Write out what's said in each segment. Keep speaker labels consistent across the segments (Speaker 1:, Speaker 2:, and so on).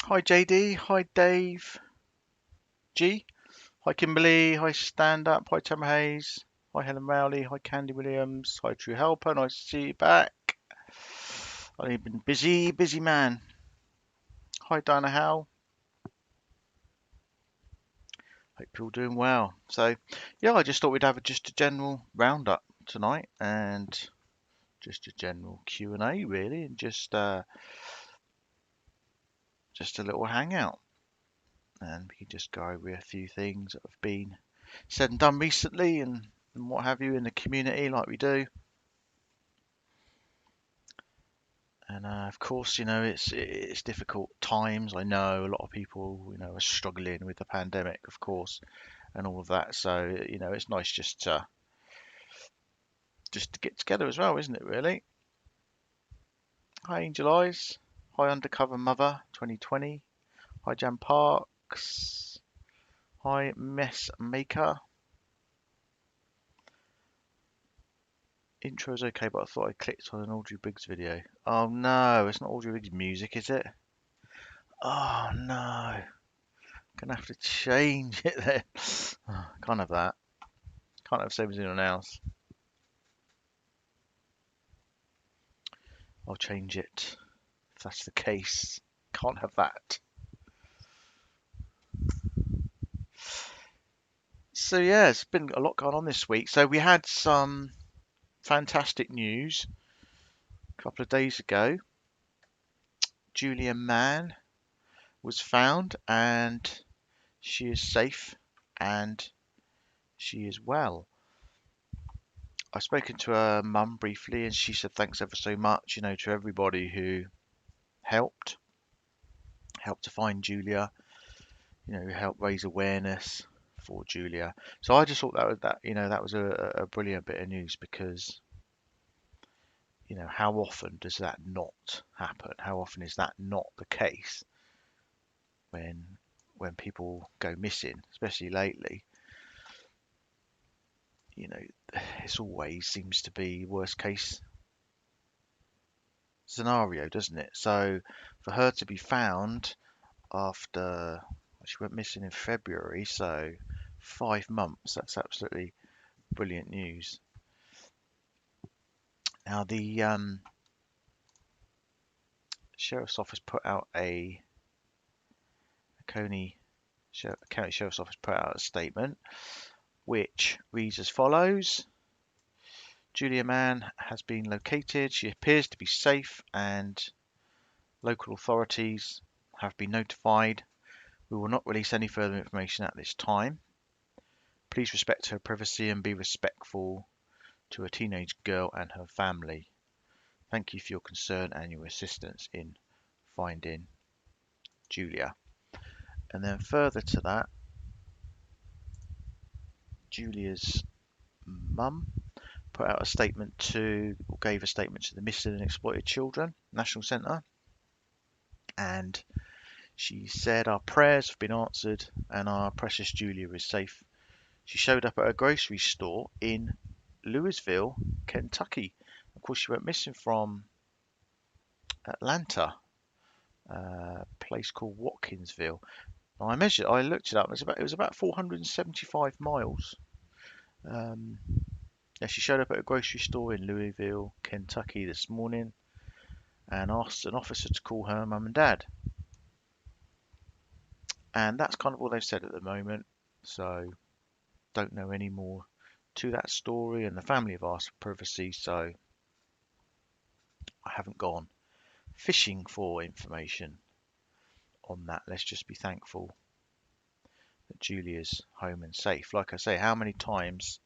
Speaker 1: Hi JD, hi Dave G, hi Kimberly, hi Stand Up, hi Tamara Hayes, hi Helen Rowley, hi Candy Williams, hi True Helper, nice to see you back. I've been busy man. Hi Diana Howe, hope you're all doing well. So yeah, I just thought we'd have just a general roundup tonight and just a general Q&A really, and just a little hangout. And we can just go over a few things that have been said and done recently and what have you in the community like we do. And of course, it's difficult times. I know a lot of people, are struggling with the pandemic, of course, and all of that. So, it's nice just to get together as well, isn't it, really? Hi, Angel Eyes. Hi, Undercover Mother 2020. Hi, Jan Parks. Hi, Mess Maker. Intro's okay, but I thought I clicked on an Audrey Briggs video. Oh no, it's not Audrey Briggs music, is it? Oh no. Gonna have to change it then. Can't have that. Can't have same as anyone else. I'll change it if that's the case. Can't have that. So yeah, it's been a lot going on this week. So we had some fantastic news a couple of days ago. Julia Mann was found and she is safe and she is well. I've spoken to her mum briefly and she said thanks ever so much, to everybody who helped to find Julia, help raise awareness for Julia. So I just thought that was a brilliant bit of news because how often does that not happen? How often is that not the case when people go missing, especially lately? You know, it's always seems to be worst case scenario, doesn't it? So for her to be found after she went missing in February, so 5 months, that's absolutely brilliant news. Now the Sheriff's Office put out County Sheriff's Office put out a statement which reads as follows. Julia Mann has been located. She appears to be safe and local authorities have been notified. We will not release any further information at this time. Please respect her privacy and be respectful to a teenage girl and her family. Thank you for your concern and your assistance in finding Julia. And then further to that, Julia's mum gave a statement to the Missing and Exploited Children National Centre, and she said our prayers have been answered and our precious Julia is safe. She showed up at a grocery store in Louisville, Kentucky. Of course, she went missing from Atlanta, a place called Watkinsville. Now, I looked it up. It was about 475 miles. Yeah, she showed up at a grocery store in Louisville, Kentucky this morning and asked an officer to call her mum and dad. And that's kind of all they've said at the moment. So, don't know any more to that story. And the family have asked for privacy, so I haven't gone fishing for information on that. Let's just be thankful that Julia's home and safe. Like I say, how many times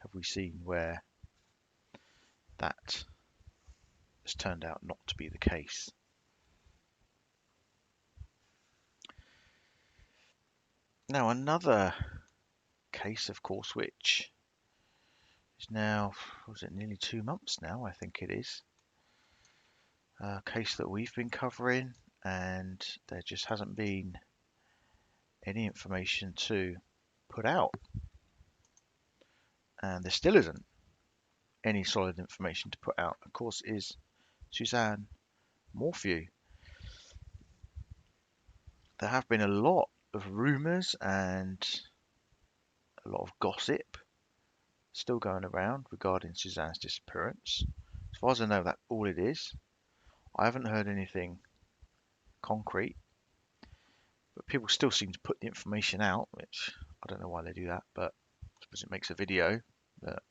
Speaker 1: have we seen where that has turned out not to be the case? Now, another case, of course, which is now, was it nearly 2 months now? I think it is. A case that we've been covering, and there just hasn't been any information to put out. And there still isn't any solid information to put out. Of course, is Suzanne MORPHEW. there have been a lot of rumours and a lot of gossip still going around regarding Suzanne's disappearance. As far as I know, that's all it is. I haven't heard anything concrete, but people still seem to put the information out, which I don't know why they do that, but I suppose it makes a video. But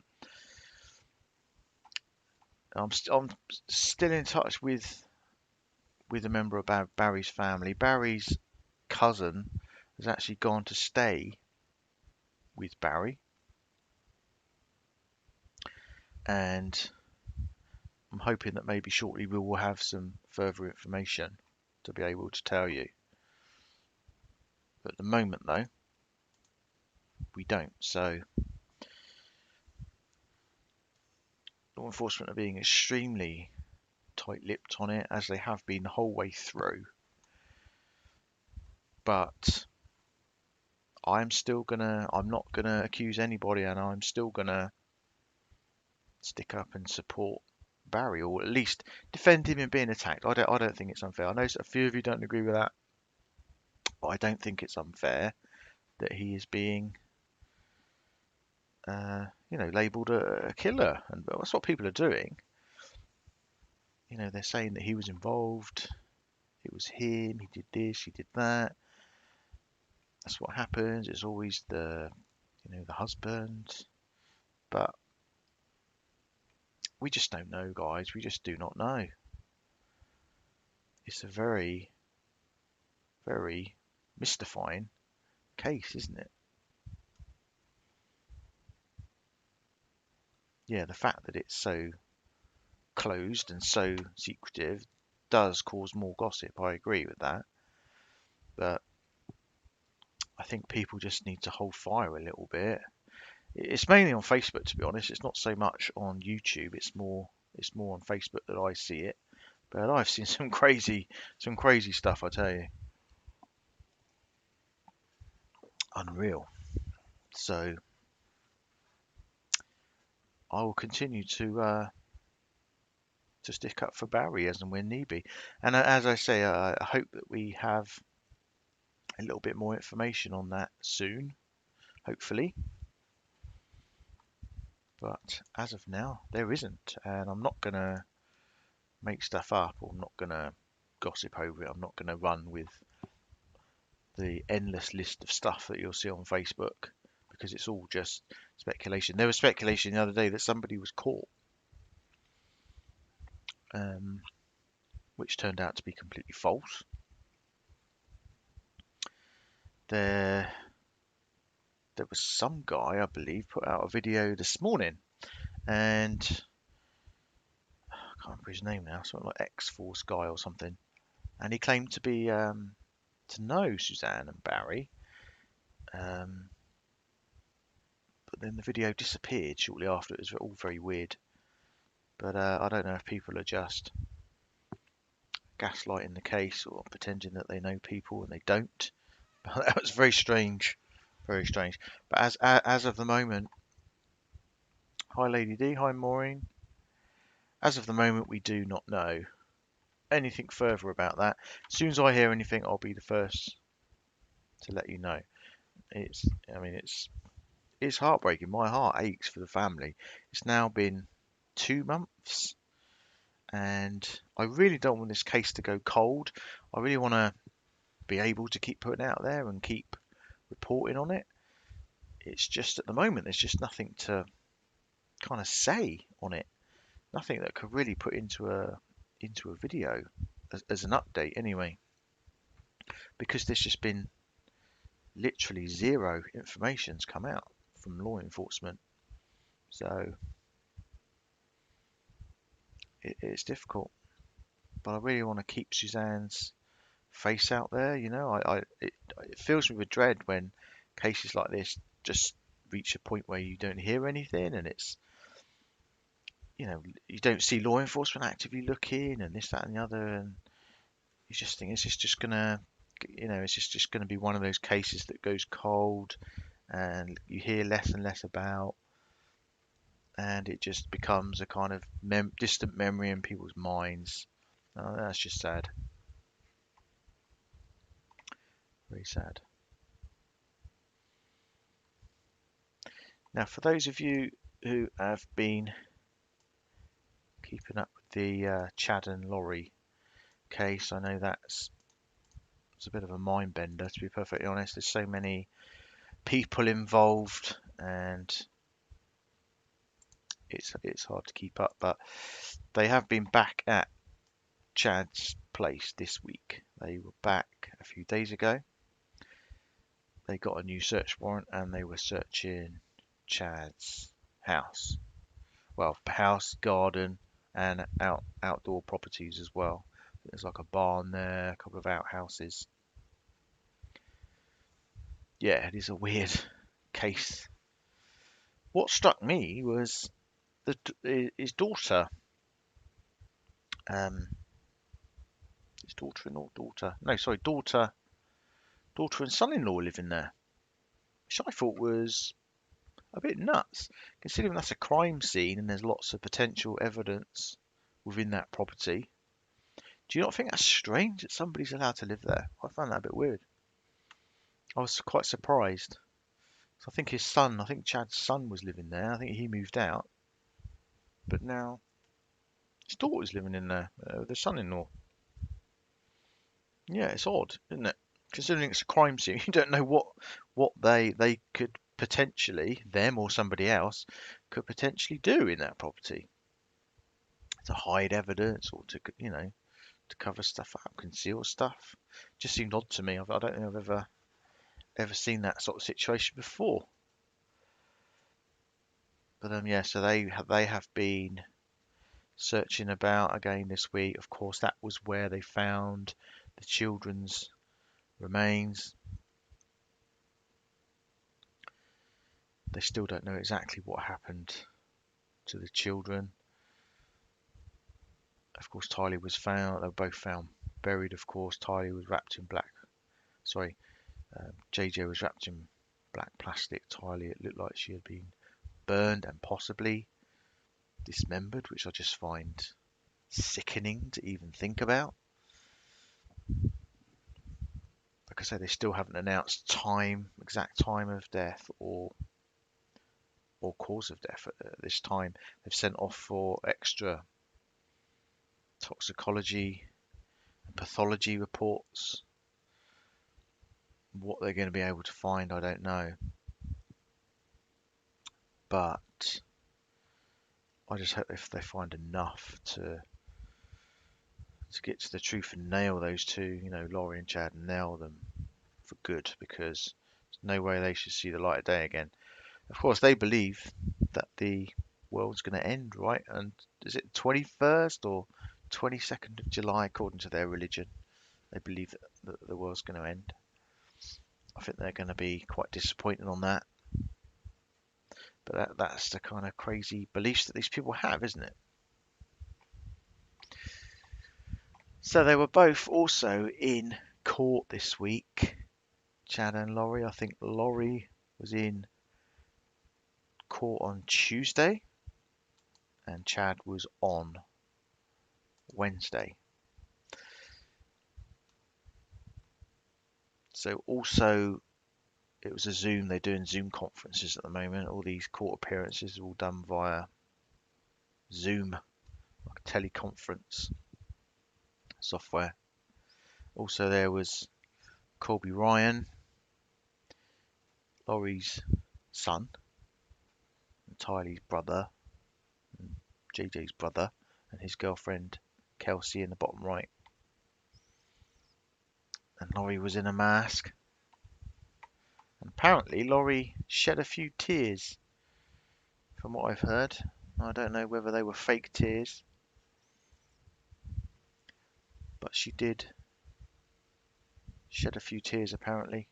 Speaker 1: I'm still in touch with a member of Barry's family. Barry's cousin has actually gone to stay with Barry, and I'm hoping that maybe shortly we will have some further information to be able to tell you. But at the moment, though, we don't. So law enforcement are being extremely tight-lipped on it, as they have been the whole way through. But I'm not gonna accuse anybody, and I'm still gonna stick up and support Barry, or at least defend him in being attacked. I don't think it's unfair. I know a few of you don't agree with that, but I don't think it's unfair that he is being, labelled a killer, and that's what people are doing. They're saying that he was involved. It was him. He did this. He did that. That's what happens. It's always the husband. But we just don't know, guys. We just do not know. It's a very, very mystifying case, isn't it? Yeah, the fact that it's so closed and so secretive does cause more gossip. I agree with that. But I think people just need to hold fire a little bit. It's mainly on Facebook, to be honest. It's not so much on YouTube. It's more on Facebook that I see it. But I've seen some crazy stuff, I tell you. Unreal. So I will continue to stick up for Barry as and when need be. And as I say, I hope that we have a little bit more information on that soon, hopefully. But as of now, there isn't, and I'm not gonna make stuff up, or I'm not gonna gossip over it. I'm not gonna run with the endless list of stuff that you'll see on Facebook, because it's all just speculation. There was speculation the other day that somebody was caught, which turned out to be completely false. There was some guy, I believe, put out a video this morning, and I can't remember his name now, something like X-Force guy or something, and he claimed to know Suzanne and Barry, but then the video disappeared shortly after. It was all very weird. But I don't know if people are just gaslighting the case or pretending that they know people and they don't. But that was very strange, very strange. But as of the moment, hi Lady D, hi Maureen. As of the moment, we do not know anything further about that. As soon as I hear anything, I'll be the first to let you know. It's heartbreaking. My heart aches for the family. It's now been 2 months, and I really don't want this case to go cold. I really want to be able to keep putting it out there and keep reporting on it. It's just at the moment there's just nothing to kind of say on it. Nothing that could really put into a video as an update anyway. Because there's just been literally zero information's come out from law enforcement. So it's difficult. But I really want to keep Suzanne's face out there. It fills me with dread when cases like this just reach a point where you don't hear anything, and you don't see law enforcement actively looking, and this, that, and the other, and you just think it's just gonna, it's just gonna be one of those cases that goes cold, and you hear less and less about, and it just becomes a kind of distant memory in people's minds. That's just sad. Very sad. Now, for those of you who have been keeping up with the Chad and Lori case, I know it's a bit of a mind bender, to be perfectly honest. There's so many people involved, and it's hard to keep up. But they have been back at Chad's place this week. They were back a few days ago. They got a new search warrant and they were searching Chad's house. Well, house, garden, and outdoor properties as well. There's like a barn there, a couple of outhouses. Yeah, it is a weird case. What struck me was his daughter, um, his daughter-in-law, daughter and son-in-law living there, which I thought was a bit nuts, considering that's a crime scene and there's lots of potential evidence within that property. Do you not think that's strange that somebody's allowed to live there? I found that a bit weird. I was quite surprised. So I think Chad's son was living there. I think he moved out, but now his daughter's living in there, the son-in-law. Yeah, it's odd, isn't it? Considering it's a crime scene, you don't know what they could potentially, them or somebody else, could potentially do in that property to hide evidence or to cover stuff up, conceal stuff. Just seemed odd to me. I don't think I've ever seen that sort of situation before. But yeah, so they have been searching about again this week. Of course, that was where they found the children's remains. They still don't know exactly what happened to the children. Of course, Tylee was found. They were both found buried. Of course, Tylee was wrapped in black. Sorry, JJ was wrapped in black plastic. Tylee, it looked like she had been burned and possibly dismembered, which I just find sickening to even think about. Like I say, they still haven't announced exact time of death or cause of death at this time. They've sent off for extra toxicology and pathology reports. What they're going to be able to find, I don't know. But I just hope if they find enough to get to the truth and nail those two, Lori and Chad, and nail them for good, because there's no way they should see the light of day again. Of course, they believe that the world's going to end, right? And is it 21st or 22nd of July, according to their religion? They believe that the world's going to end. I think they're going to be quite disappointed on that. But that's the kind of crazy beliefs that these people have, isn't it? So they were both also in court this week, Chad and Lori. I think Lori was in court on Tuesday and Chad was on Wednesday. So also it was a Zoom. They're doing Zoom conferences at the moment. All these court appearances are all done via Zoom, like a teleconference software. Also there was Colby Ryan, Lori's son, and Tylee's brother, and JJ's brother, and his girlfriend Kelsey in the bottom right. And Lori was in a mask. And apparently Lori shed a few tears, from what I've heard. I don't know whether they were fake tears, but she did shed a few tears apparently.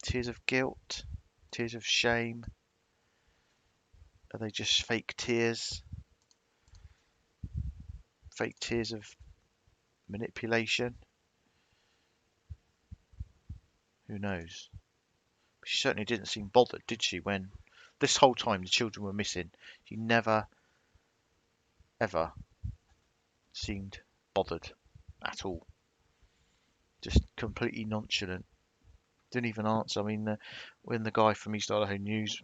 Speaker 1: Tears of guilt, tears of shame. Are they just fake tears? Fake tears of manipulation? Who knows? But she certainly didn't seem bothered, did she, when this whole time the children were missing? She never, ever seemed bothered at all. Just completely nonchalant. Didn't even answer. I mean, when the guy from East Idaho News,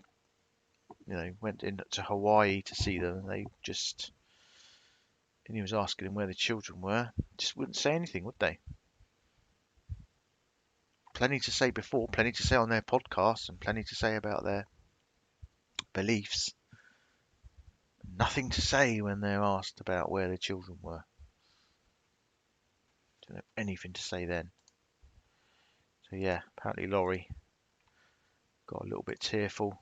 Speaker 1: went into Hawaii to see them, and he was asking him where the children were, just wouldn't say anything, would they? Plenty to say before, plenty to say on their podcasts, and plenty to say about their beliefs. Nothing to say when they're asked about where their children were. Don't have anything to say then. So yeah, apparently Lori got a little bit tearful.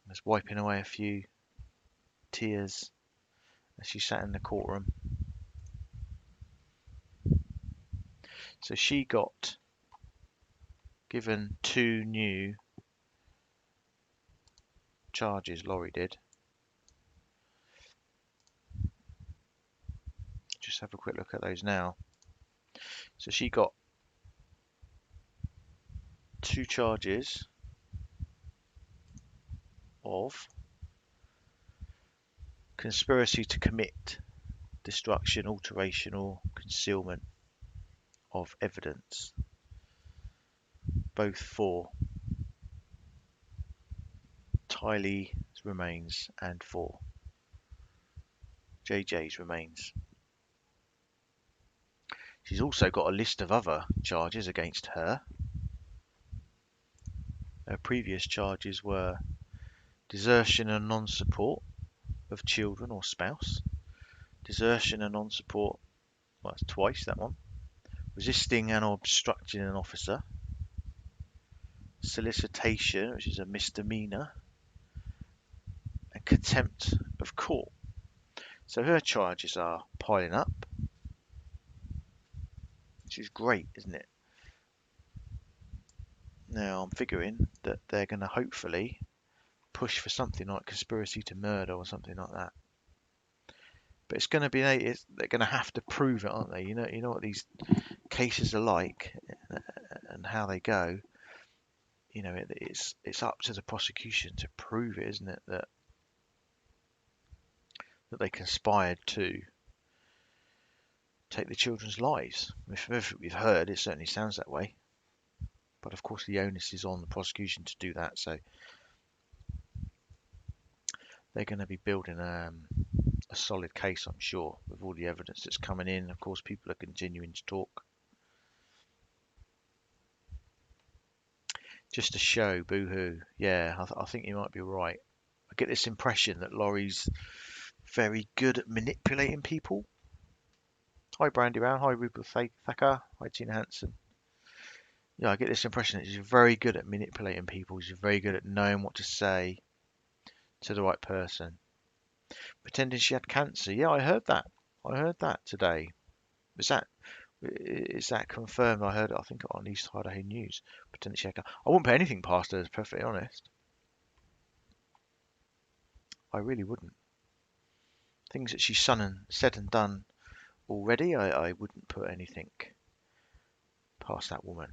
Speaker 1: Was wiping away a few tears as she sat in the courtroom. So she got given 2 new charges, Lori did. Just have a quick look at those now. So she got 2 charges of conspiracy to commit destruction, alteration, or concealment of evidence, both for Tylee's remains and for JJ's remains. She's also got a list of other charges against her. Her previous charges were desertion and non-support of children or spouse, desertion and non-support, well, that's twice that one, resisting and obstructing an officer, solicitation, which is a misdemeanor, and contempt of court. So her charges are piling up, which is great, isn't it? Now I'm figuring that they're going to hopefully push for something like conspiracy to murder or something like that. But it's going to be they're going to have to prove it, aren't they? You know what these cases are like and how they go. It's up to the prosecution to prove it, isn't it? That they conspired to take the children's lives. If we've heard, it certainly sounds that way. But of course, the onus is on the prosecution to do that. So they're going to be building a solid case, I'm sure, with all the evidence that's coming in. Of course, people are continuing to talk. Just a show, boo-hoo. Yeah, I think you might be right. I get this impression that Lori's very good at manipulating people. Hi, Brandy Brown. Hi, Rupert Thacker. Hi, Tina Hansen. Yeah, I get this impression that she's very good at manipulating people. She's very good at knowing what to say to the right person. Pretending she had cancer. Yeah, I heard that. I heard that today. Is that confirmed? I heard it, I think, on East Idaho News. Pretending she had cancer. I wouldn't put anything past her, to be perfectly honest. I really wouldn't. Things that she's said and done already, I wouldn't put anything past that woman.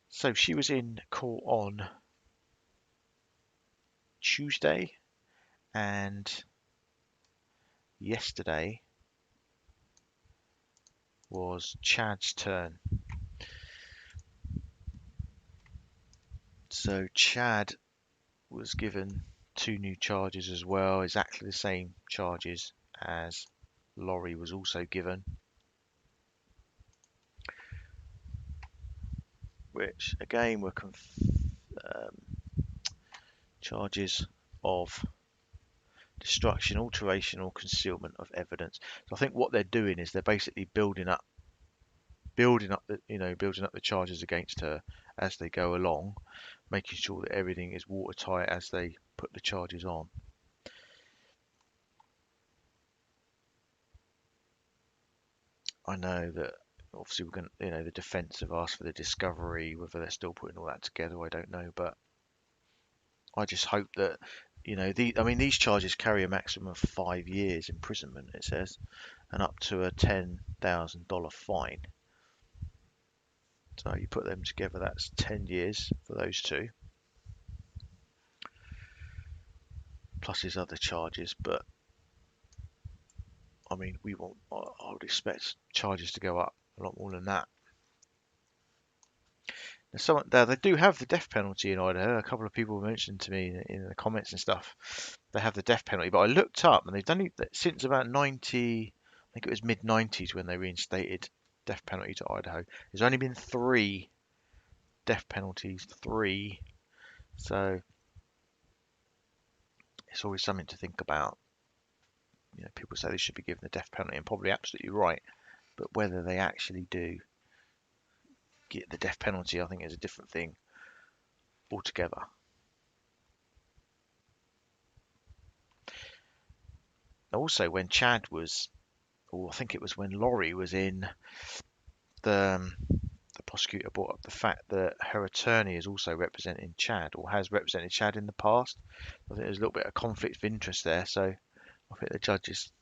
Speaker 1: So she was in court on Tuesday, and yesterday was Chad's turn. So Chad was given 2 new charges as well, exactly the same charges as Lori was also given, which again were charges of destruction, alteration, or concealment of evidence. So I think what they're doing is they're basically building up the charges against her as they go along, making sure that everything is watertight as they put the charges on. I know that obviously we're going to, the defence have asked for the discovery. Whether they're still putting all that together, I don't know, but I just hope that these charges carry a maximum of 5 years imprisonment, it says, and up to a $10,000 fine. So you put them together, that's 10 years for those 2. plus his other charges. But I mean, I would expect charges to go up a lot more than that. Now, they do have the death penalty in Idaho. A couple of people mentioned to me in the comments and stuff. They have the death penalty, but I looked up and they've done it since about 90. I think it was mid 90s when they reinstated death penalty to Idaho. There's only been 3 death penalties, 3. So it's always something to think about. You know, people say they should be given the death penalty, and probably absolutely right. But whether they actually do get the death penalty, I think is a different thing altogether. Also, when Chad was, or I think it was when Lori was in, the prosecutor brought up the fact that her attorney is also representing Chad, or has represented Chad in the past. I think there's a little bit of conflict of interest there, so I think the judge is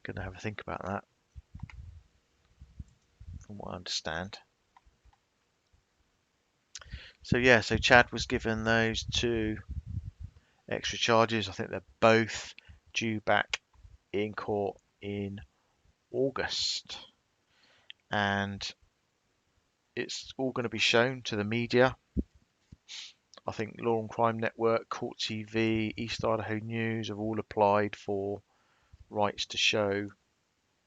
Speaker 1: going to have a think about that, from what I understand. So yeah, so Chad was given those 2 extra charges. I think they're both due back in court in August, and it's all going to be shown to the media. I think Law and Crime Network, Court TV, East Idaho News have all applied for rights to show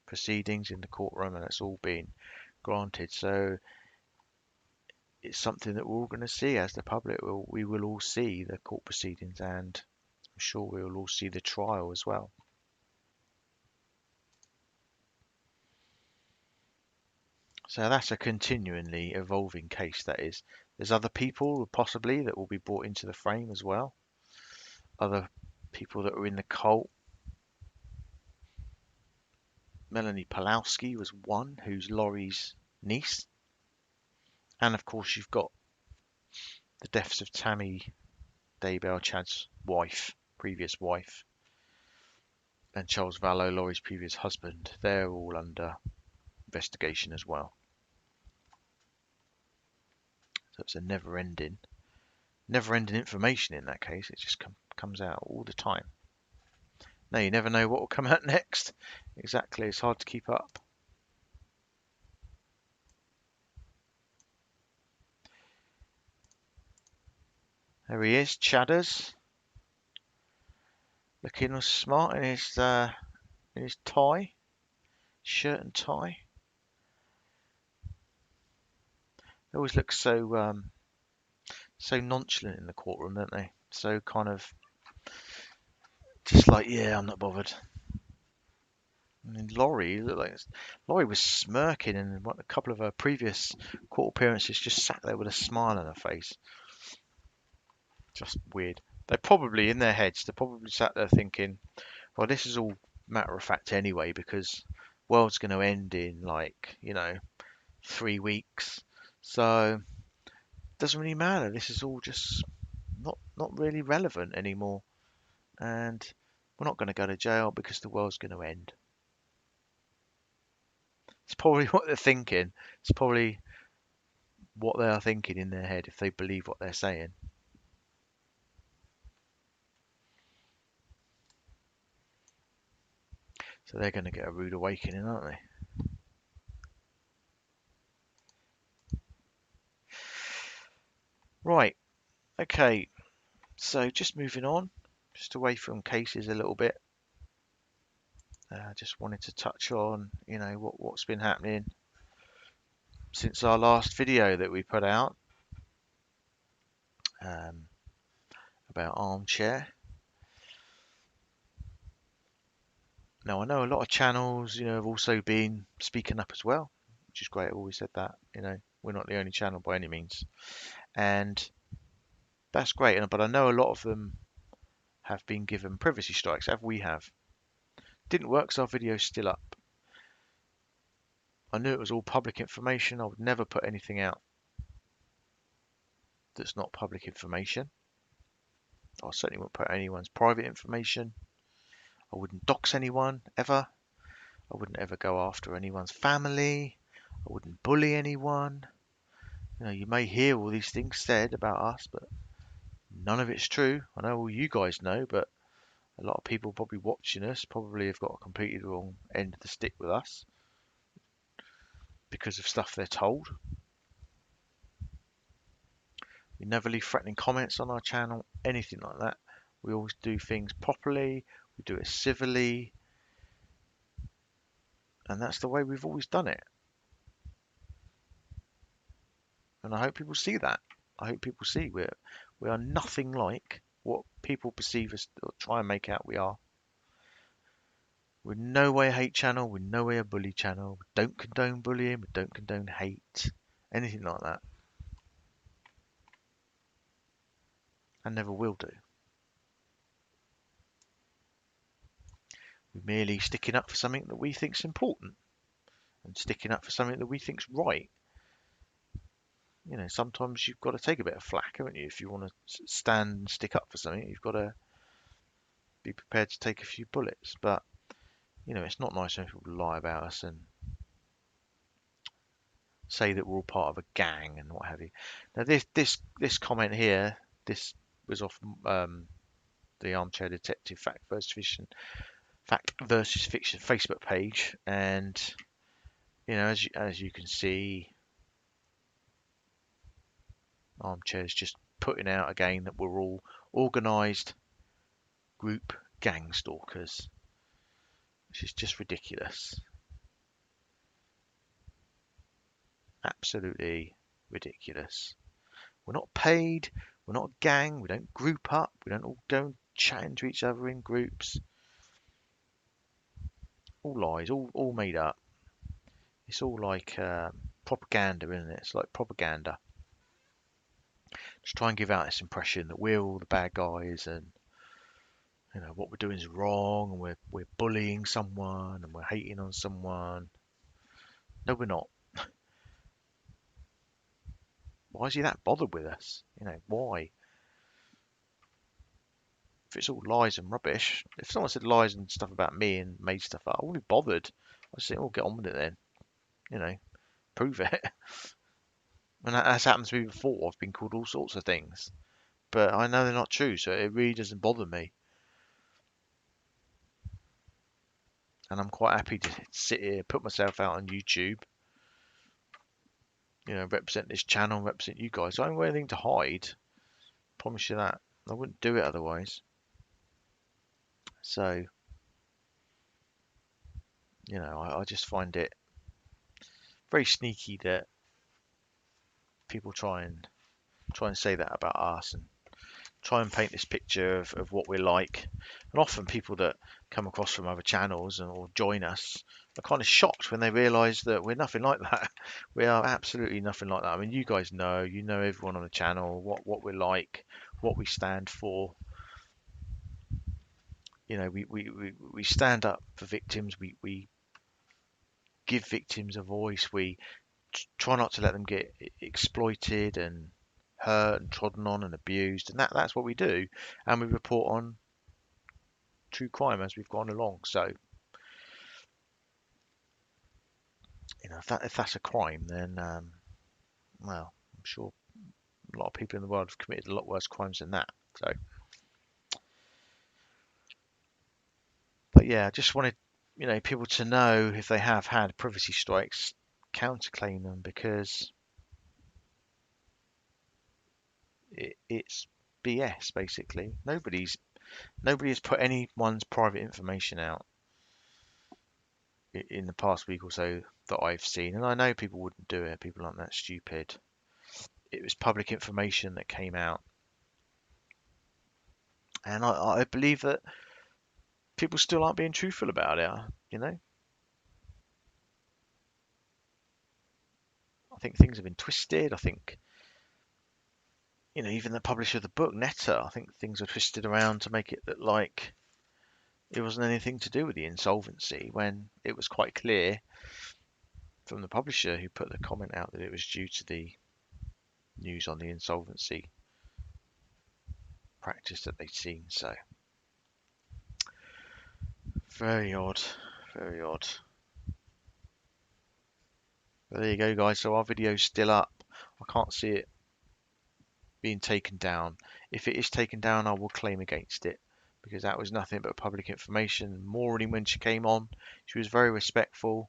Speaker 1: proceedings in the courtroom, and it's all been granted. So it's something that we're all going to see as the public. We will all see the court proceedings, and I'm sure we will all see the trial as well. So that's a continually evolving case, that is. There's other people possibly that will be brought into the frame as well. Other people that were in the cult. Melanie Pulowski was one, who's Lori's niece. And of course you've got the deaths of Tammy Daybell, Chad's wife, previous wife, and Charles Vallow, Lori's previous husband. They're all under investigation as well. So it's a never-ending information in that case. It just comes out all the time. Now you never know what will come out next. Exactly, it's hard to keep up. There he is, Chadders, looking smart in his tie, shirt and tie. They always look so nonchalant in the courtroom, don't they? So kind of just like, yeah, I'm not bothered. I mean, Lori was smirking, and a couple of her previous court appearances just sat there with a smile on her face. Just weird. They're probably sat there thinking, well, this is all matter of fact anyway, because world's going to end in 3 weeks, so it doesn't really matter. This is all just not really relevant anymore, and we're not going to go to jail because the world's going to end. It's probably what they're thinking. It's probably what they are thinking in their head if they believe what they're saying. So they're going to get a rude awakening, aren't they? Right. Okay. So just moving on, just away from cases a little bit. Just wanted to touch on, what's been happening since our last video that we put out about Armchair. Now I know a lot of channels, have also been speaking up as well, which is great. I've always said that, we're not the only channel by any means, and that's great. But I know a lot of them have been given privacy strikes, as we have. Didn't work, so our video's still up. I knew it was all public information. I would never put anything out that's not public information. I certainly wouldn't put anyone's private information. I wouldn't dox anyone, ever. I wouldn't ever go after anyone's family. I wouldn't bully anyone. You may hear all these things said about us, but None of it's true. I know all you guys know, but a lot of people probably watching us probably have got a completely wrong end of the stick with us because of stuff they're told. We never leave threatening comments on our channel, anything like that. We always do things properly, we do it civilly, and that's the way we've always done it. And I hope people see that. I hope people see we are nothing like what people perceive us or try and make out we are. We're no way a hate channel, we're no way a bully channel. We don't condone bullying, we don't condone hate, anything like that. And never will do. We're merely sticking up for something that we think's important and sticking up for something that we think's right. You know, sometimes you've got to take a bit of flack, haven't you? If you want to stand and stick up for something, you've got to be prepared to take a few bullets. But, you know, it's not nice when people lie about us and say that we're all part of a gang and what have you. Now, this comment here, this was off the Armchair Detective Fact versus Fiction Facebook page, and you know, as you can see, Armchair's just putting out again that we're all organised group gang stalkers, which is just ridiculous. Absolutely ridiculous. We're not paid, we're not a gang, we don't group up, we don't all go chatting to each other in groups. All lies, all made up. It's all like propaganda, isn't it? It's like propaganda. Just try and give out this impression that we're all the bad guys and you know what we're doing is wrong and we're bullying someone and we're hating on someone. No, we're not. Why is he that bothered with us? You know, why? If it's all lies and rubbish, if someone said lies and stuff about me and made stuff up, I wouldn't be bothered. I'd just think, oh, get on with it then. You know, prove it. And that's happened to me before. I've been called all sorts of things. But I know they're not true, so it really doesn't bother me. And I'm quite happy to sit here, put myself out on YouTube, you know, represent this channel, represent you guys. I haven't got anything to hide. Promise you that. I wouldn't do it otherwise. So, you know, I just find it very sneaky that people try and say that about us and try and paint this picture of what we're like. And often people that come across from other channels or join us are kind of shocked when they realise that we're nothing like that. We are absolutely nothing like that. I mean, you guys know, you know everyone on the channel, what we're like, what we stand for. You know, we stand up for victims. We give victims a voice. We try not to let them get exploited and hurt and trodden on and abused. And that's what we do. And we report on true crime as we've gone along. So, you know, if that's a crime, then well, I'm sure a lot of people in the world have committed a lot worse crimes than that. So, but yeah, I just wanted you know people to know if they have had privacy strikes, counterclaim them because it's BS basically. Nobody has put anyone's private information out in the past week or so that I've seen, and I know people wouldn't do it. People aren't that stupid. It was public information that came out, and I believe that people still aren't being truthful about it. You know, I think things have been twisted. I think you know even the publisher of the book, Netta, I think things were twisted around to make it look like it wasn't anything to do with the insolvency when it was quite clear from the publisher who put the comment out that it was due to the news on the insolvency practice that they'd seen. So very odd, very odd. But there you go, guys. So our video's still up. I can't see it being taken down. If it is taken down, I will claim against it because that was nothing but public information. Maureen, when she came on, she was very respectful.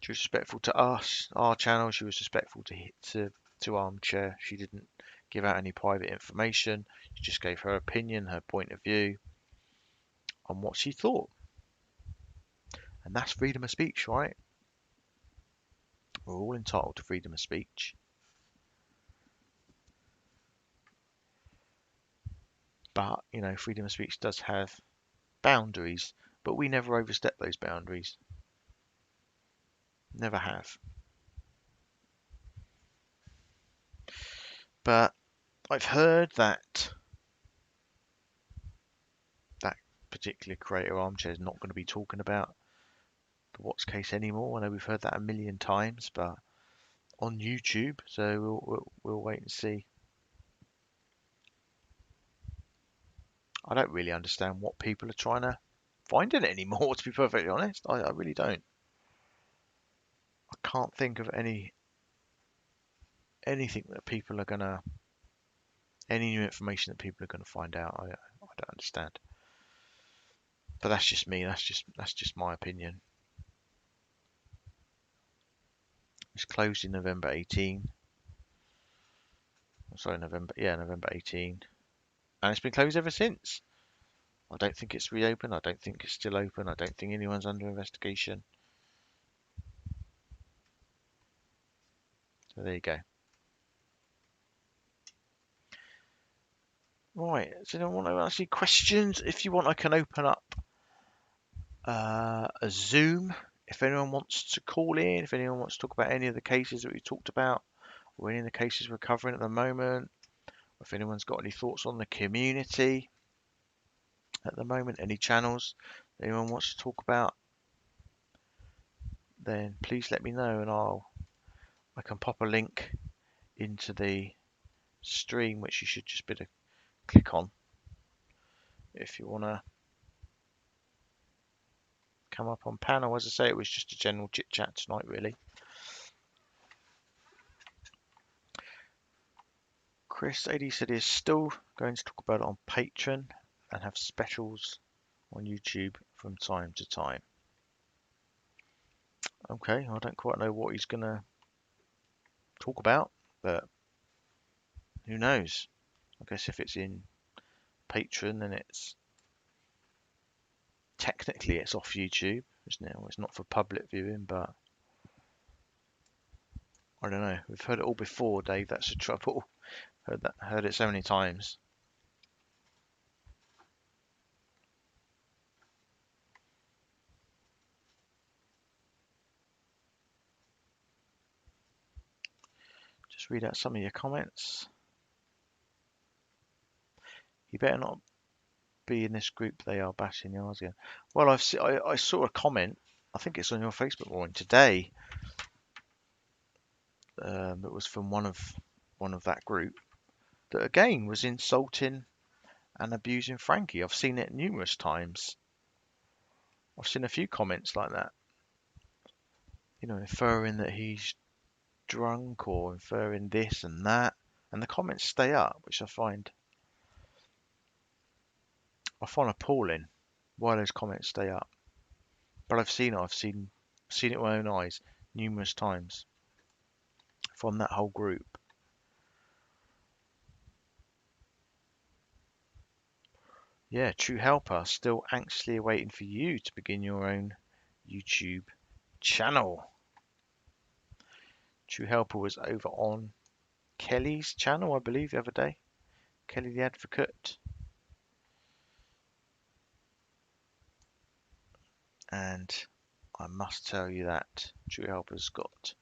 Speaker 1: She was respectful to us, our channel. She was respectful to Armchair. She didn't give out any private information. She just gave her opinion, her point of view on what she thought. And that's freedom of speech, right? We're all entitled to freedom of speech. But, you know, freedom of speech does have boundaries, but we never overstep those boundaries. Never have. But I've heard that that particular creator Armchair is not going to be talking about the What's case anymore. I know we've heard that a million times, but on YouTube, so we'll wait and see. I don't really understand what people are trying to find in it anymore, to be perfectly honest. I really don't. I can't think of anything that people are gonna, any new information that people are gonna find out. I don't understand. But that's just me. That's just my opinion. It's closed in November 18. Sorry, November 18. And it's been closed ever since. I don't think it's reopened. I don't think it's still open. I don't think anyone's under investigation. So there you go. Right, does anyone want to ask any questions? If you want, I can open up a Zoom. If anyone wants to call in, if anyone wants to talk about any of the cases that we talked about, or any of the cases we're covering at the moment, or if anyone's got any thoughts on the community at the moment, any channels anyone wants to talk about, then please let me know and I can pop a link into the stream, which you should just be able to click on if you want to come up on panel. As I say, it was just a general chit chat tonight, really. Chris AD said he's still going to talk about it on Patreon and have specials on YouTube from time to time. Okay, I don't quite know what he's going to talk about, but who knows? I guess if it's in Patreon, then it's technically it's off YouTube, isn't it? Well, it's not for public viewing, but I don't know. We've heard it all before, Dave. That's the trouble. Heard it so many times. Just read out some of your comments. You better not be in this group. They are bashing yours again. Well, I saw a comment. I think it's on your Facebook one today. That was from one of that group. That again was insulting and abusing Frankie. I've seen it numerous times. I've seen a few comments like that. You know, inferring that he's drunk or inferring this and that, and the comments stay up, which I find appalling. Why those comments stay up? But I've seen it with my own eyes numerous times from that whole group. Yeah, True Helper, still anxiously waiting for you to begin your own YouTube channel. True Helper was over on Kelly's channel, I believe, the other day. Kelly the Advocate. And I must tell you that True Helper's got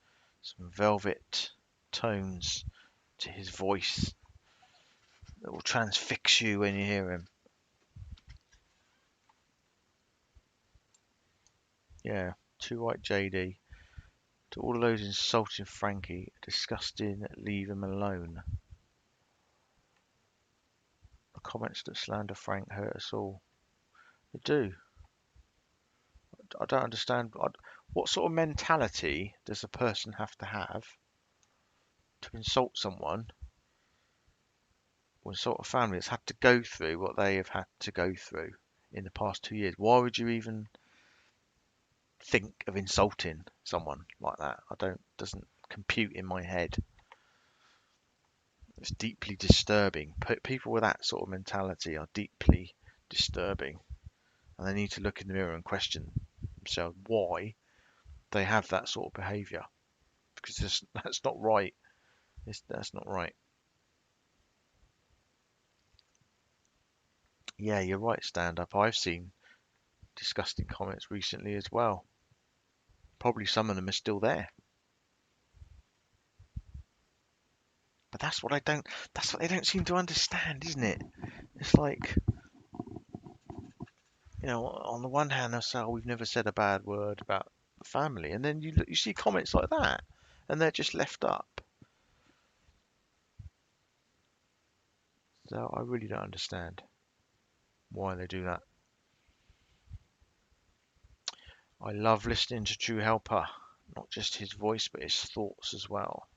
Speaker 1: some velvet tones to his voice that will transfix you when you hear him. Yeah, too right, JD. To all of those insulting Frankie, disgusting, leave him alone. The comments that slander Frank hurt us all. They do. I don't understand. What sort of mentality does a person have to insult someone When sort of family that's had to go through what they have had to go through in the past 2 years, why would you even think of insulting someone like that? Doesn't compute in my head. It's deeply disturbing. People with that sort of mentality are deeply disturbing, and they need to look in the mirror and question themselves why they have that sort of behaviour, because that's not right. That's not right. Yeah, you're right, stand up. I've seen disgusting comments recently as well. Probably some of them are still there. But that's what they don't seem to understand, isn't it? It's like, on the one hand they'll say, oh, we've never said a bad word about the family, and then you see comments like that, and they're just left up. So I really don't understand why they do that. I love listening to True Helper, not just his voice, but his thoughts as well.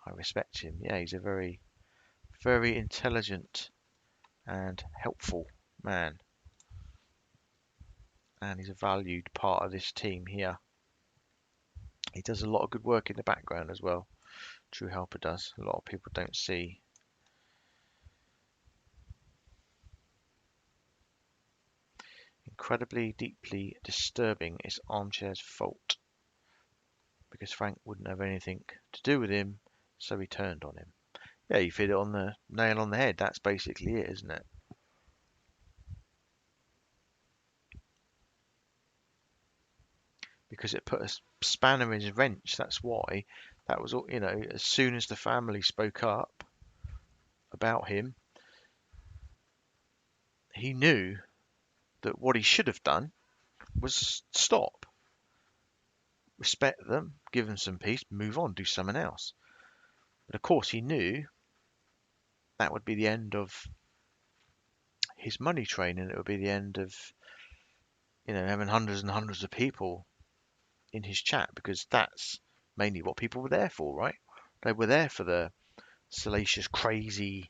Speaker 1: I respect him. Yeah, he's a very, very intelligent and helpful man. And he's a valued part of this team here. He does a lot of good work in the background as well. True Helper does. A lot of people don't see. Incredibly, deeply disturbing. It's Armchair's fault because Frank wouldn't have anything to do with him, so he turned on him. Yeah, you hit it on the nail on the head. That's basically it, isn't it? Because it put a spanner in his wrench. That's why. That was all. As soon as the family spoke up about him, he knew that what he should have done was stop, respect them, give them some peace, move on, do something else. But of course, he knew that would be the end of his money train, and it would be the end of having hundreds and hundreds of people in his chat, because that's mainly what people were there for, right? They were there for the salacious, crazy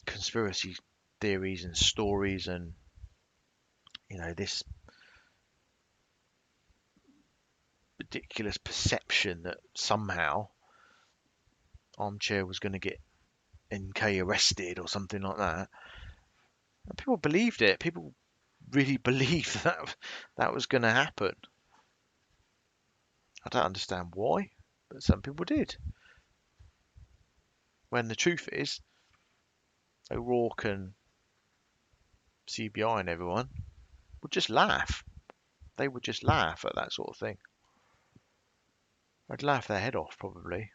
Speaker 1: conspiracy theories and stories, and this ridiculous perception that somehow Armchair was going to get NK arrested or something like that. And people believed it. People really believed that was going to happen. I don't understand why, but some people did. When the truth is, O'Rourke and CBI and everyone would just laugh. They would just laugh at that sort of thing. I'd laugh their head off, probably.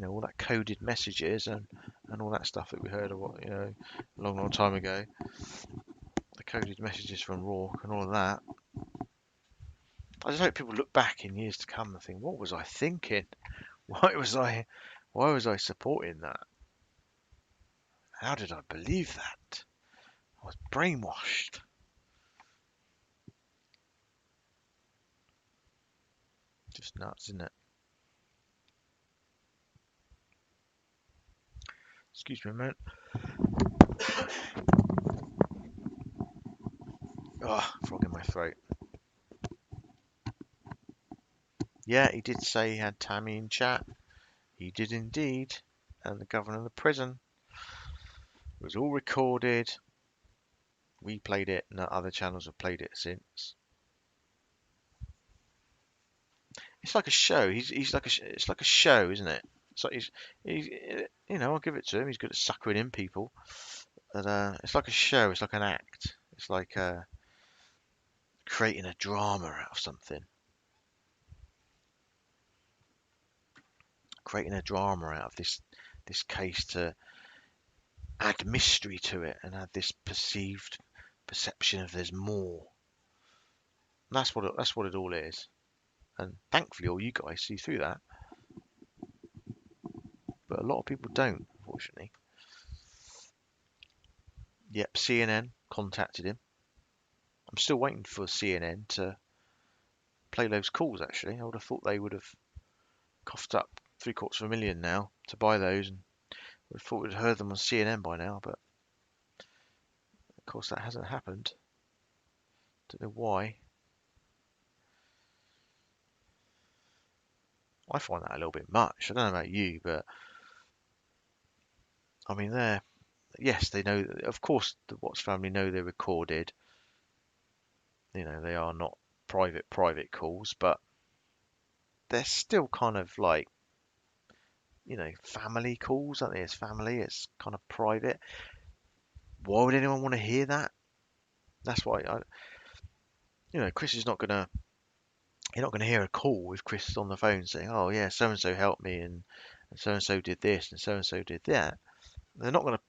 Speaker 1: All that coded messages and all that stuff that we heard of, a long, long time ago. The coded messages from Rourke and all of that. I just hope people look back in years to come and think, what was I thinking? Why was I supporting that? How did I believe that? I was brainwashed. Just nuts, isn't it? Excuse me a minute. Oh, frog in my throat. Yeah, he did say he had Tammy in chat. He did indeed. And the governor of the prison. It was all recorded. We played it, and other channels have played it since. It's like a show. He's like it's like a show, isn't it? So he's I'll give it to him. He's good at suckering in people. But it's like a show. It's like an act. It's like creating a drama out of something. Creating a drama out of this case to add mystery to it and add this perceived perception of there's more. And that's what it all is. And thankfully, all you guys see through that. But a lot of people don't, unfortunately. Yep, CNN contacted him. I'm still waiting for CNN to play those calls, actually. I would have thought they would have coughed up $750,000 now to buy those, and we thought we'd heard them on CNN by now, but of course that hasn't happened. Don't know why. I find that a little bit much. I don't know about you, but I mean, yes, they know. Of course, the Watts family know they're recorded. You know, they are not private calls, but they're still kind of like, family calls, aren't they? It's family. It's kind of private. Why would anyone want to hear that? That's why Chris is not gonna. You're not gonna hear a call with Chris on the phone saying, "Oh yeah, so and so helped me, and so and so did this, and so did that." They're not gonna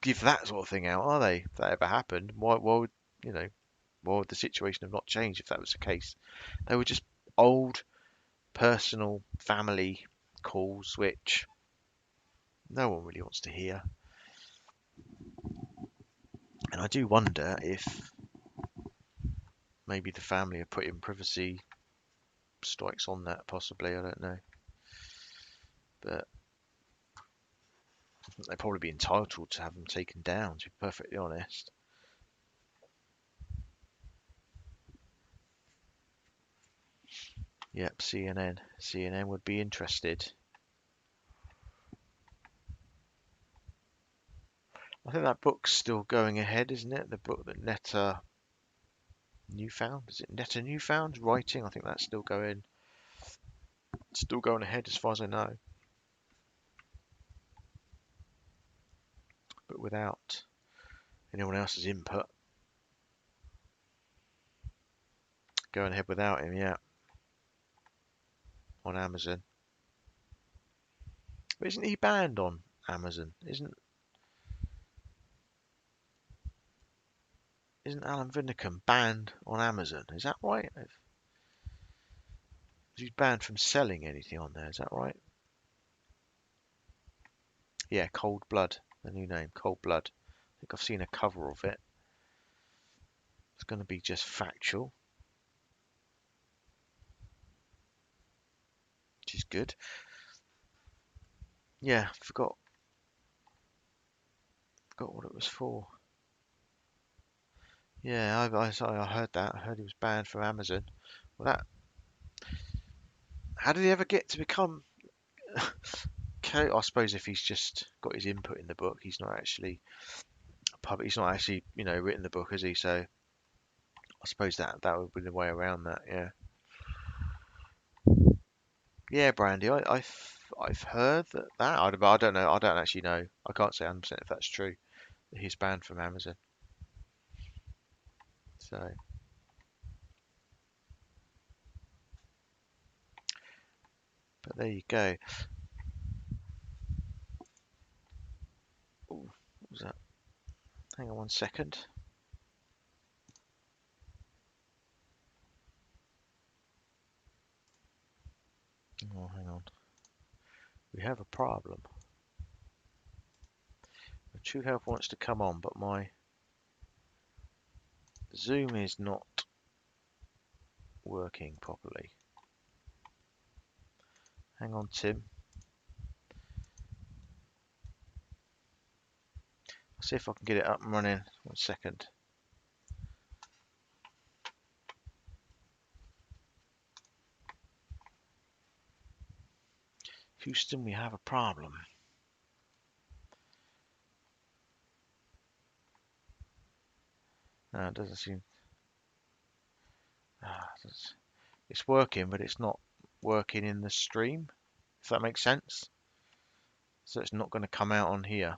Speaker 1: give that sort of thing out, are they? If that ever happened, why would you know? Why would the situation have not changed if that was the case? They were just old, personal, family calls, which no one really wants to hear. And I do wonder if maybe the family are putting privacy strikes on that, possibly. I don't know. But I think they'd probably be entitled to have them taken down, to be perfectly honest. Yep, CNN. CNN would be interested. I think that book's still going ahead, isn't it? The book that Netta Newfound, is it Netta Newfound writing? I think that's still going ahead as far as I know, but without anyone else's input. Going ahead without him, yeah, on Amazon. But isn't he banned on Amazon? Isn't Alan Vinnicum banned on Amazon? Is that right? He's banned from selling anything on there. Is that right? Yeah, Cold Blood, the new name, Cold Blood. I think I've seen a cover of it. It's going to be just factual, which is good. Yeah, forgot what it was for. Yeah, I heard that. I heard he was banned from Amazon. Well, how did he ever get to become? I suppose if he's just got his input in the book, he's not actually He's not actually, written the book, has he? So I suppose that would be the way around that. Yeah. Yeah, Brandy. I've heard that. I don't know. I don't actually know. I can't say 100% if that's true. That he's banned from Amazon. So, but there you go. Ooh, what was that? Hang on 1 second. Oh, hang on. We have a problem. True Health wants to come on, but my Zoom is not working properly. Hang on, Tim. I'll see if I can get it up and running. 1 second. Houston, we have a problem. No, it doesn't seem. It's working, but it's not working in the stream, if that makes sense. So it's not going to come out on here.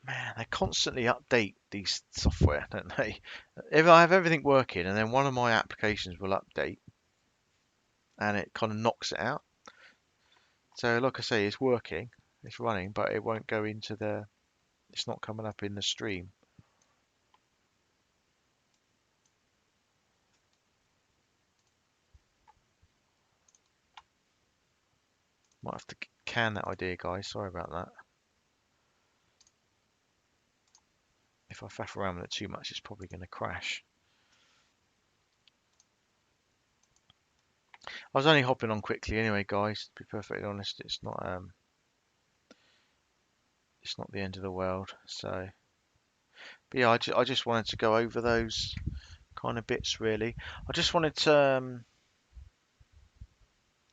Speaker 1: Man, they constantly update these software, don't they? If I have everything working and then one of my applications will update and it kind of knocks it out. So like I say, it's working, it's running, but it won't go into it's not coming up in the stream. Might have to can that idea, guys. Sorry about that. If I faff around with it too much, it's probably going to crash. I was only hopping on quickly anyway, guys. To be perfectly honest, it's not the end of the world. So, but yeah, I just wanted to go over those kind of bits really. I just wanted to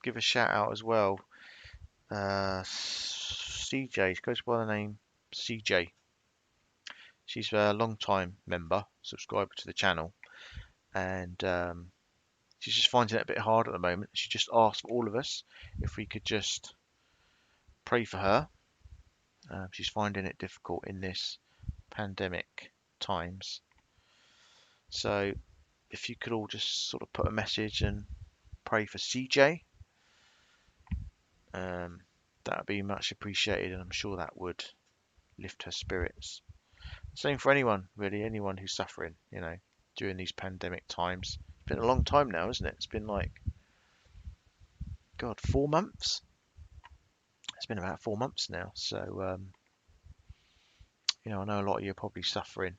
Speaker 1: give a shout out as well. CJ, she goes by the name CJ. She's a long time member, subscriber to the channel, and she's just finding it a bit hard at the moment. She just asked for all of us if we could just pray for her. She's finding it difficult in this pandemic times. So if you could all just sort of put a message and pray for CJ, that would be much appreciated, and I'm sure that would lift her spirits. Same for anyone, really, anyone who's suffering, during these pandemic times. It's been a long time now, isn't it? It's been like, God, 4 months? It's been about 4 months now. So, I know a lot of you are probably suffering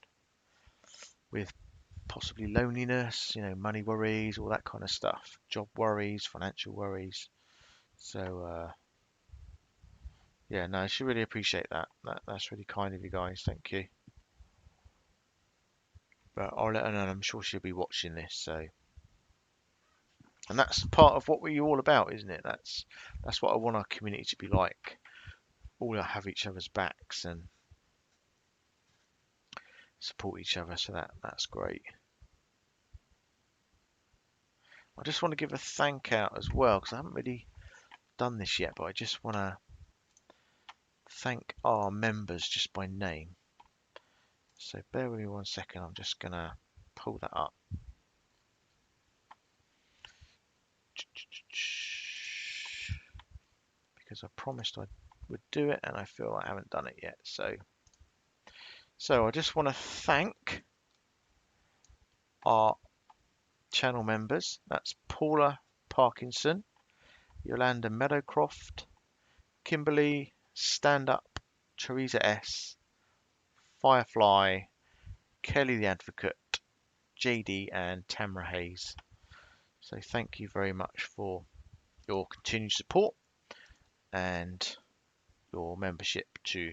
Speaker 1: with possibly loneliness, money worries, all that kind of stuff, job worries, financial worries. So, yeah, no, I should really appreciate that. That's really kind of you guys. Thank you. But I'll let her know. I'm sure she'll be watching this. So, and that's part of what we're all about, isn't it? That's what I want our community to be like. All have each other's backs and support each other. So that's great. I just want to give a thank out as well because I haven't really done this yet, but I just want to thank our members just by name. So bear with me 1 second. I'm just gonna pull that up. Because I promised I would do it and I feel I haven't done it yet. So I just want to thank our channel members. That's Paula Parkinson, Yolanda Meadowcroft, Kimberly Stand Up, Teresa S, Firefly, Kelly the Advocate, JD and Tamra Hayes. So thank you very much for your continued support and your membership to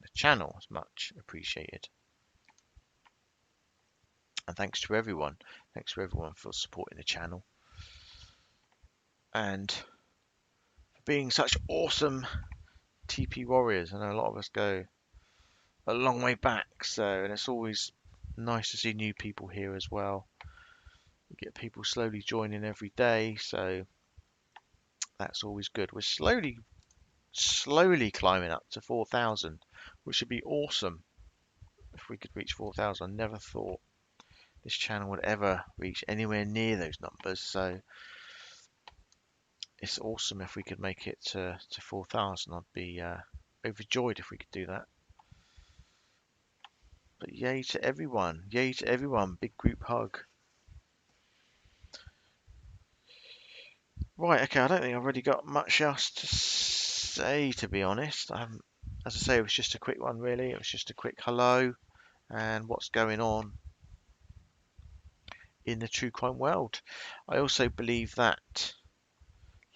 Speaker 1: the channel is much appreciated. And thanks to everyone. Thanks to everyone for supporting the channel and for being such awesome TP warriors. I know a lot of us go a long way back, and it's always nice to see new people here as well. We get people slowly joining every day, so that's always good. We're slowly climbing up to 4,000, which would be awesome if we could reach 4,000. I never thought this channel would ever reach anywhere near those numbers, so it's awesome if we could make it to 4,000. I'd be overjoyed if we could do that. But yay to everyone, big group hug. Right, okay, I don't think I've really got much else to say, to be honest. As I say, it was just a quick one really. It was just a quick hello and what's going on in the true crime world. I also believe that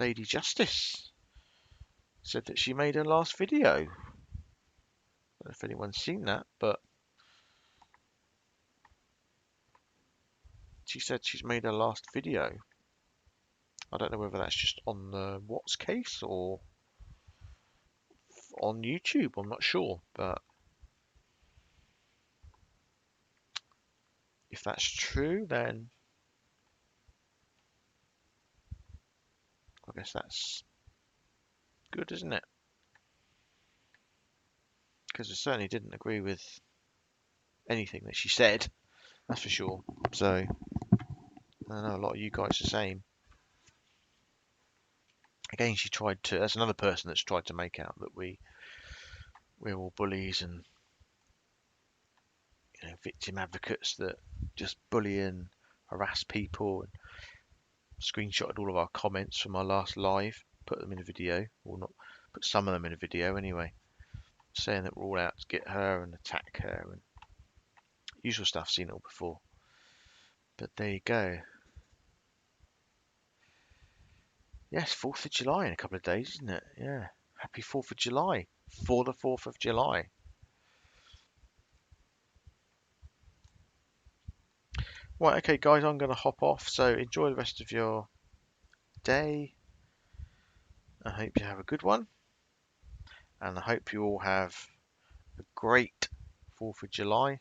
Speaker 1: Lady Justice said that she made her last video. I don't know if anyone's seen that, but she said she's made her last video. I don't know whether that's just on the Watts case or on YouTube. I'm not sure, but if that's true, then I guess that's good, isn't it? Because I certainly didn't agree with anything that she said, that's for sure. So I know a lot of you guys are the same. Again, she tried to. That's another person that's tried to make out that we're all bullies and victim advocates that just bully and harass people, and screenshotted all of our comments from our last live, put them in a video, or not, put some of them in a video anyway, saying that we're all out to get her and attack her and usual stuff, seen it all before. But there you go. Yes, 4th of July in a couple of days, isn't it? Yeah. Happy 4th of July for the 4th of July. Right, okay, guys, I'm going to hop off. So enjoy the rest of your day. I hope you have a good one. And I hope you all have a great 4th of July.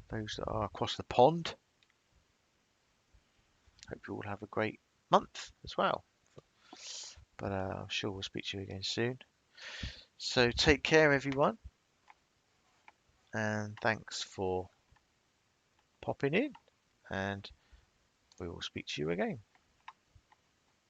Speaker 1: Those that are across the pond, hope you all have a great month as well. But I'm sure we'll speak to you again soon. So take care, everyone. And thanks for popping in. And we will speak to you again.